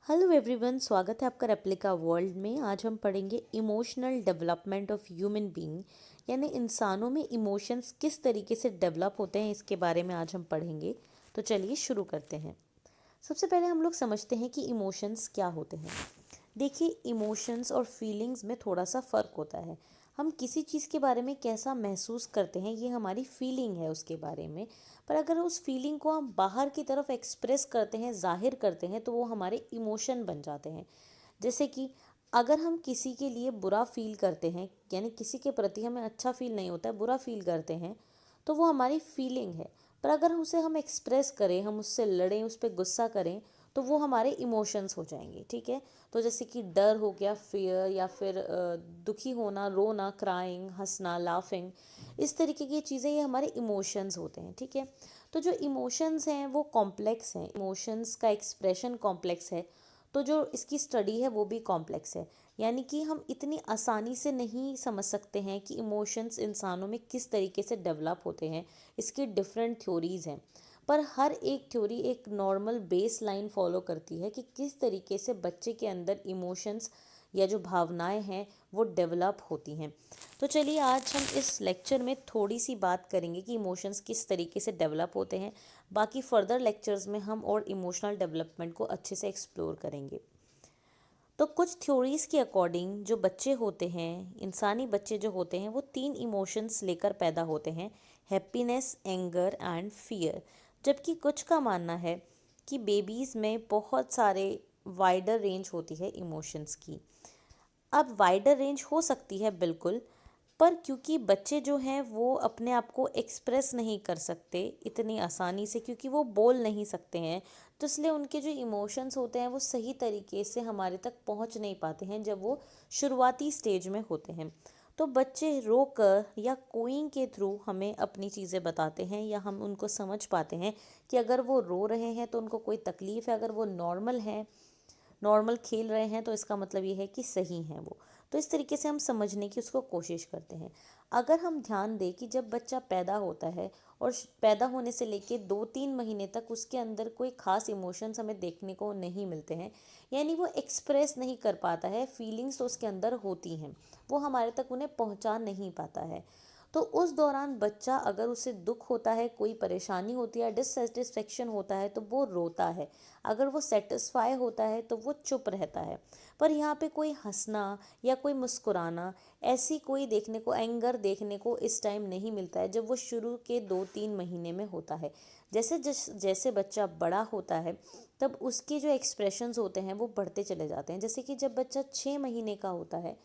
Hello everyone, स्वागत है आपका रेप्लिका वर्ल्ड में। आज हम पढ़ेंगे emotional development of human being, यानी इंसानों में इमोशंस किस तरीके से डेवलप होते हैं, इसके बारे में आज हम पढ़ेंगे। तो चलिए शुरू करते हैं। सबसे पहले हम लोग समझते हैं कि इमोशंस क्या होते हैं। देखिए, इमोशंस और फीलिंग्स में थोड़ा सा फ़र्क होता है। हम किसी चीज़ के बारे में कैसा महसूस करते हैं, ये हमारी फीलिंग है उसके बारे में। पर अगर उस फीलिंग को हम बाहर की तरफ एक्सप्रेस करते हैं, जाहिर करते हैं, तो वो हमारे इमोशन बन जाते हैं। जैसे कि अगर हम किसी के लिए बुरा फील करते हैं, यानी किसी के प्रति हमें अच्छा फील नहीं होता है, बुरा फील करते हैं, तो वो हमारी फीलिंग है। पर अगर उसे हम एक्सप्रेस करें, हम उससे लड़ें, उस पर गुस्सा करें, तो वो हमारे इमोशंस हो जाएंगे। ठीक है। तो जैसे कि डर हो गया, फियर, या फिर दुखी होना, रोना, क्राइंग, हंसना, लाफिंग, इस तरीके की चीज़ें, ये हमारे इमोशंस होते हैं। ठीक है। तो जो इमोशंस हैं वो कॉम्प्लेक्स हैं, इमोशंस का एक्सप्रेशन कॉम्प्लेक्स है। तो जो इसकी स्टडी है वो भी कॉम्प्लेक्स है। यानी कि हम इतनी आसानी से नहीं समझ सकते हैं कि इमोशंस इंसानों में किस तरीके से डेवलप होते हैं। इसकी डिफरेंट थ्योरीज हैं, पर हर एक थ्योरी एक नॉर्मल बेस लाइन फॉलो करती है कि किस तरीके से बच्चे के अंदर इमोशंस या जो भावनाएं हैं वो डेवलप होती हैं। तो चलिए, आज हम इस लेक्चर में थोड़ी सी बात करेंगे कि इमोशंस किस तरीके से डेवलप होते हैं। बाकी फर्दर लेक्चर्स में हम और इमोशनल डेवलपमेंट को अच्छे से एक्सप्लोर करेंगे। तो कुछ थ्योरीज के अकॉर्डिंग जो बच्चे होते हैं, इंसानी बच्चे जो होते हैं, वो 3 इमोशंस लेकर पैदा होते हैं: हैप्पीनेस, एंगर एंड फियर। जबकि कुछ का मानना है कि बेबीज़ में बहुत सारे वाइडर रेंज होती है इमोशंस की। अब वाइडर रेंज हो सकती है बिल्कुल, पर क्योंकि बच्चे जो हैं वो अपने आप को एक्सप्रेस नहीं कर सकते इतनी आसानी से, क्योंकि वो बोल नहीं सकते हैं, तो इसलिए उनके जो इमोशंस होते हैं वो सही तरीके से हमारे तक पहुंच नहीं पाते हैं जब वो शुरुआती स्टेज में होते हैं। तो बच्चे रोकर या कोइंग के थ्रू हमें अपनी चीज़ें बताते हैं, या हम उनको समझ पाते हैं कि अगर वो रो रहे हैं तो उनको कोई तकलीफ़ है, अगर वो नॉर्मल हैं, नॉर्मल खेल रहे हैं, तो इसका मतलब ये है कि सही हैं वो। तो इस तरीके से हम समझने की उसको कोशिश करते हैं। अगर हम ध्यान दें कि जब बच्चा पैदा होता है और पैदा होने से लेके 2-3 महीने तक उसके अंदर कोई ख़ास इमोशंस हमें देखने को नहीं मिलते हैं, यानी वो एक्सप्रेस नहीं कर पाता है, फीलिंग्स तो उसके अंदर होती हैं, वो हमारे तक उन्हें पहुंचा नहीं पाता है। तो उस दौरान बच्चा, अगर उसे दुख होता है, कोई परेशानी होती है, डिससेटिस्फेक्शन होता है, तो वो रोता है। अगर वो सेटिस्फाई होता है तो वो चुप रहता है। पर यहाँ पे कोई हंसना या कोई मुस्कुराना, ऐसी कोई देखने को, एंगर देखने को इस टाइम नहीं मिलता है जब वो शुरू के 2-3 महीने में होता है। जैसे जैसे बच्चा बड़ा होता है, तब उसके जो एक्सप्रेशंस होते हैं वो बढ़ते चले जाते हैं। जैसे कि जब बच्चा 6 महीने का होता है,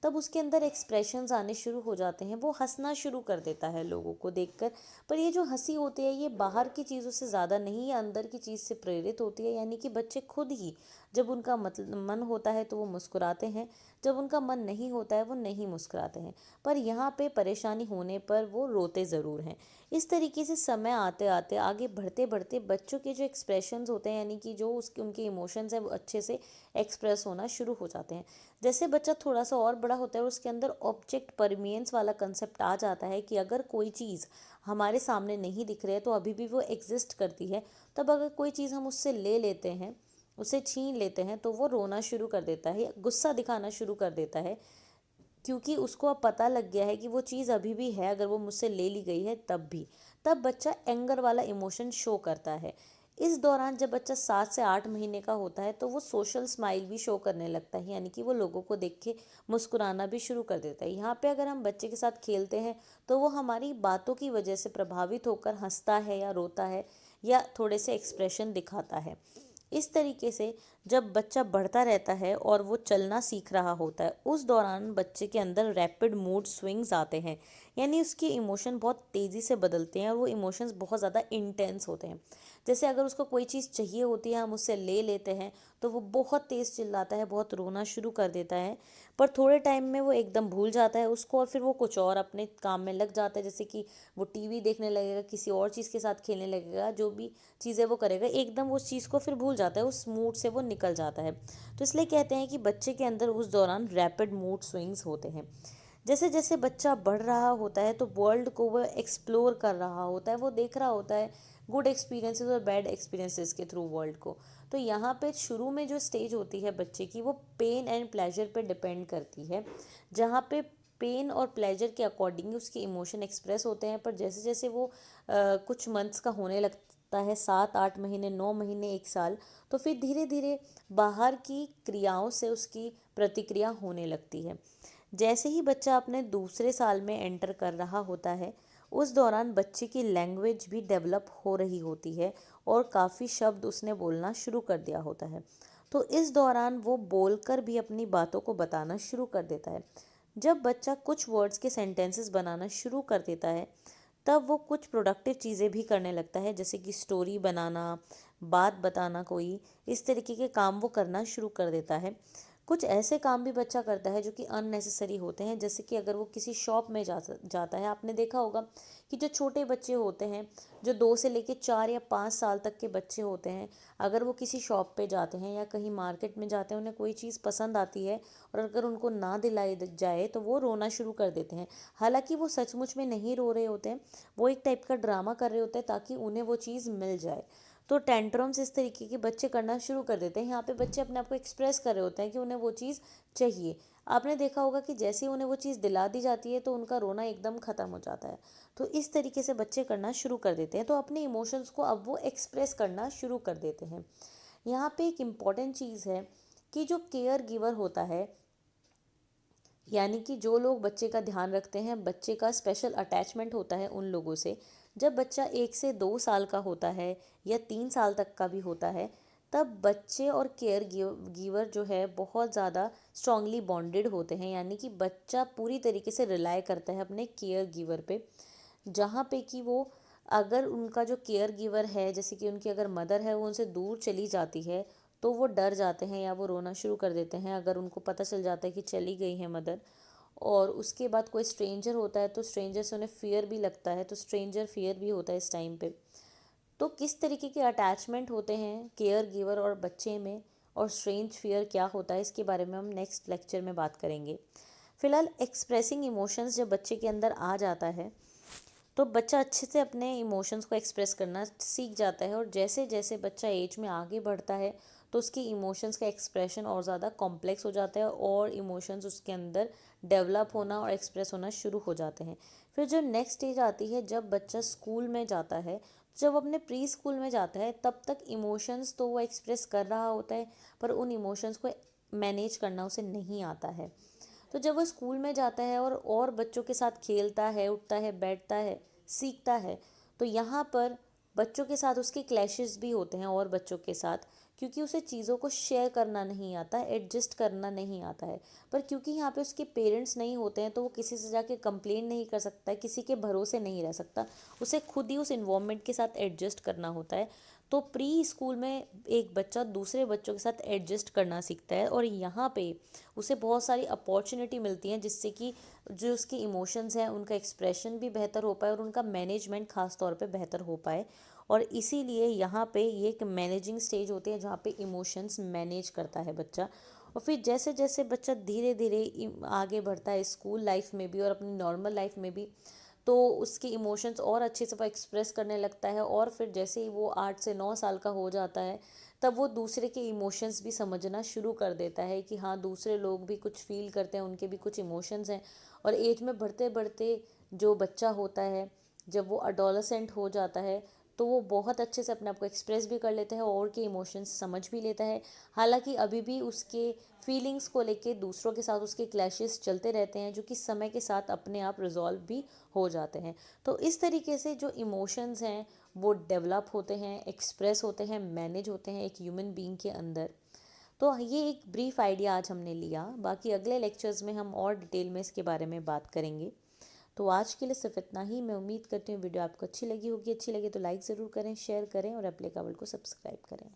तब उसके अंदर एक्सप्रेशंस आने शुरू हो जाते हैं, वो हंसना शुरू कर देता है लोगों को देखकर। पर ये जो हंसी होती है, ये बाहर की चीज़ों से ज़्यादा नहीं, ये अंदर की चीज़ से प्रेरित होती है। यानी कि बच्चे खुद ही, जब उनका मन होता है तो वो मुस्कुराते हैं, जब उनका मन नहीं होता है वो नहीं मुस्कुराते हैं। पर यहाँ पे परेशानी होने पर वो रोते ज़रूर हैं। इस तरीके से समय आते आते, आगे बढ़ते बढ़ते, बच्चों के जो एक्सप्रेशंस होते हैं, यानी कि जो उसके उनके इमोशंस हैं, वो अच्छे से एक्सप्रेस होना शुरू हो जाते हैं। जैसे बच्चा थोड़ा सा और बड़ा होता है और उसके अंदर ऑब्जेक्ट परमियंस वाला कंसेप्ट आ जाता है कि अगर कोई चीज़ हमारे सामने नहीं दिख रही है तो अभी भी वो एग्जिस्ट करती है। तब अगर कोई चीज़ हम उससे ले लेते हैं, उसे छीन लेते हैं, तो वो रोना शुरू कर देता है, गुस्सा दिखाना शुरू कर देता है, क्योंकि उसको अब पता लग गया है कि वो चीज़ अभी भी है, अगर वो मुझसे ले ली गई है तब भी। तब बच्चा एंगर वाला इमोशन शो करता है। इस दौरान जब बच्चा 7 से 8 महीने का होता है तो वो सोशल स्माइल भी शो करने लगता है, यानी कि वो लोगों को देख के मुस्कुराना भी शुरू कर देता है। यहाँ पे अगर हम बच्चे के साथ खेलते हैं तो वो हमारी बातों की वजह से प्रभावित होकर हंसता है या रोता है, या थोड़े से एक्सप्रेशन दिखाता है। इस तरीके से जब बच्चा बढ़ता रहता है और वो चलना सीख रहा होता है, उस दौरान बच्चे के अंदर रैपिड मूड स्विंग्स आते हैं, यानी उसके इमोशन बहुत तेज़ी से बदलते हैं और वो इमोशंस बहुत ज़्यादा इंटेंस होते हैं। जैसे अगर उसको कोई चीज़ चाहिए होती है, हम उससे ले लेते हैं, तो वो बहुत तेज़ चिल्लाता है, बहुत रोना शुरू कर देता है। पर थोड़े टाइम में वो एकदम भूल जाता है उसको, और फिर वो कुछ और अपने काम में लग जाता है। जैसे कि वो टीवी देखने लगेगा, किसी और चीज़ के साथ खेलने लगेगा, जो भी चीज़ें वो करेगा, एकदम उस चीज़ को फिर भूल जाता है, उस मूड से वो निकल जाता है। तो इसलिए कहते हैं कि बच्चे के अंदर उस दौरान रैपिड मूड स्विंग्स होते हैं। जैसे जैसे बच्चा बढ़ रहा होता है तो वर्ल्ड को वो एक्सप्लोर कर रहा होता है, वो देख रहा होता है गुड एक्सपीरियंसेस और बैड एक्सपीरियंसेस के थ्रू वर्ल्ड को। तो यहाँ पे शुरू में जो स्टेज होती है बच्चे की वो पेन एंड प्लेजर पे डिपेंड करती है, जहाँ पे पेन और प्लेजर के अकॉर्डिंग उसके इमोशन एक्सप्रेस होते हैं। पर जैसे जैसे वो कुछ मंथ्स का होने लगता है, 7-8 महीने, 9 महीने, 1 साल, तो फिर धीरे धीरे बाहर की क्रियाओं से उसकी प्रतिक्रिया होने लगती है। जैसे ही बच्चा अपने दूसरे साल में एंटर कर रहा होता है, उस दौरान बच्चे की लैंग्वेज भी डेवलप हो रही होती है और काफ़ी शब्द उसने बोलना शुरू कर दिया होता है। तो इस दौरान वो बोलकर भी अपनी बातों को बताना शुरू कर देता है। जब बच्चा कुछ वर्ड्स के सेंटेंसेस बनाना शुरू कर देता है, तब वो कुछ प्रोडक्टिव चीज़ें भी करने लगता है, जैसे कि स्टोरी बनाना, बात बताना, कोई इस तरीके के काम वो करना शुरू कर देता है। कुछ ऐसे काम भी बच्चा करता है जो कि अननेसेसरी होते हैं, जैसे कि अगर वो किसी शॉप में जाता है, आपने देखा होगा कि जो छोटे बच्चे होते हैं, जो 2 से लेकर 4 या 5 साल तक के बच्चे होते हैं, अगर वो किसी शॉप पे जाते हैं या कहीं मार्केट में जाते हैं, उन्हें कोई चीज़ पसंद आती है और अगर उनको ना दिलाई जाए तो वो रोना शुरू कर देते हैं। हालांकि वो सचमुच में नहीं रो रहे होते हैं, वो एक टाइप का ड्रामा कर रहे होते हैं ताकि उन्हें वो चीज़ मिल जाए। तो टेंट्रम्स इस तरीके के बच्चे करना शुरू कर देते हैं। यहाँ पे बच्चे अपने आप को एक्सप्रेस कर रहे होते हैं कि उन्हें वो चीज़ चाहिए। आपने देखा होगा कि जैसे ही उन्हें वो चीज़ दिला दी जाती है तो उनका रोना एकदम ख़त्म हो जाता है। तो इस तरीके से बच्चे करना शुरू कर देते हैं, तो अपने इमोशंस को अब वो एक्सप्रेस करना शुरू कर देते हैं। यहाँ पे एक इम्पॉर्टेंट चीज़ है कि जो केयर गिवर होता है, यानी कि जो लोग बच्चे का ध्यान रखते हैं, बच्चे का स्पेशल अटैचमेंट होता है उन लोगों से। जब बच्चा 1 से 2 साल का होता है या 3 साल तक का भी होता है, तब बच्चे और केयर गिवर जो है बहुत ज़्यादा स्ट्रांगली बॉन्डेड होते हैं, यानी कि बच्चा पूरी तरीके से रिलाई करता है अपने केयर गिवर पे। जहाँ पे कि वो, अगर उनका जो केयर गिवर है, जैसे कि उनकी अगर मदर है, वो उनसे दूर चली जाती है, तो वो डर जाते हैं या वो रोना शुरू कर देते हैं अगर उनको पता चल जाता है कि चली गई है मदर। और उसके बाद कोई स्ट्रेंजर होता है तो स्ट्रेंजर से उन्हें फियर भी लगता है, तो स्ट्रेंजर फियर भी होता है इस टाइम पे। तो किस तरीके के अटैचमेंट होते हैं केयर गिवर और बच्चे में, और स्ट्रेंज फियर क्या होता है, इसके बारे में हम नेक्स्ट लेक्चर में बात करेंगे। फिलहाल एक्सप्रेसिंग इमोशंस जब बच्चे के अंदर आ जाता है, तो बच्चा अच्छे से अपने इमोशंस को एक्सप्रेस करना सीख जाता है, और जैसे जैसे बच्चा एज में आगे बढ़ता है तो उसकी इमोशंस का एक्सप्रेशन और ज़्यादा कॉम्प्लेक्स हो जाता है और इमोशंस उसके अंदर डेवलप होना और एक्सप्रेस होना शुरू हो जाते हैं। फिर जो नेक्स्ट स्टेज आती है, जब बच्चा स्कूल में जाता है, जब अपने प्री स्कूल में जाता है, तब तक इमोशंस तो वो एक्सप्रेस कर रहा होता है, पर उन इमोशंस को मैनेज करना उसे नहीं आता है। तो जब वो स्कूल में जाता है और बच्चों के साथ खेलता है, उठता है, बैठता है, सीखता है, तो यहाँ पर बच्चों के साथ उसके क्लैशेस भी होते हैं और बच्चों के साथ, क्योंकि उसे चीज़ों को शेयर करना नहीं आता, एडजस्ट करना नहीं आता है। पर क्योंकि यहाँ पे उसके पेरेंट्स नहीं होते हैं, तो वो किसी से जाके कंप्लेन नहीं कर सकता है, किसी के भरोसे नहीं रह सकता, उसे खुद ही उस इन्वायरमेंट के साथ एडजस्ट करना होता है। तो प्री स्कूल में एक बच्चा दूसरे बच्चों के साथ एडजस्ट करना सीखता है, और यहाँ पे उसे बहुत सारी अपॉर्चुनिटी मिलती हैं, जिससे कि जो उसके इमोशंस हैं उनका एक्सप्रेशन भी बेहतर हो पाए और उनका मैनेजमेंट खास तौर पे बेहतर हो पाए। और इसीलिए यहाँ पे ये एक मैनेजिंग स्टेज होती है जहाँ पे इमोशंस मैनेज करता है बच्चा। और फिर जैसे जैसे बच्चा धीरे धीरे आगे बढ़ता है स्कूल लाइफ में भी और अपनी नॉर्मल लाइफ में भी, तो उसके इमोशंस और अच्छे से वो एक्सप्रेस करने लगता है। और फिर जैसे ही वो 8 से 9 साल का हो जाता है, तब वो दूसरे के इमोशंस भी समझना शुरू कर देता है कि हाँ, दूसरे लोग भी कुछ फील करते हैं, उनके भी कुछ इमोशंस हैं। और एज में बढ़ते बढ़ते जो बच्चा होता है, जब वो अडोलसेंट हो जाता है, तो वो बहुत अच्छे से अपने आप को एक्सप्रेस भी कर लेता है और के इमोशंस समझ भी लेता है। हालांकि अभी भी उसके फीलिंग्स को लेके दूसरों के साथ उसके क्लैशेस चलते रहते हैं, जो कि समय के साथ अपने आप रिजॉल्व भी हो जाते हैं। तो इस तरीके से जो इमोशंस हैं वो डेवलप होते हैं, एक्सप्रेस होते हैं, मैनेज होते हैं एक ह्यूमन बीइंग के अंदर। तो ये एक ब्रीफ आइडिया आज हमने लिया, बाकी अगले लेक्चर्स में हम और डिटेल में इसके बारे में बात करेंगे। तो आज के लिए सिर्फ इतना ही। मैं उम्मीद करती हूँ वीडियो आपको अच्छी लगी होगी। अच्छी लगी तो लाइक ज़रूर करें, शेयर करें और एप्लीकेबल को सब्सक्राइब करें।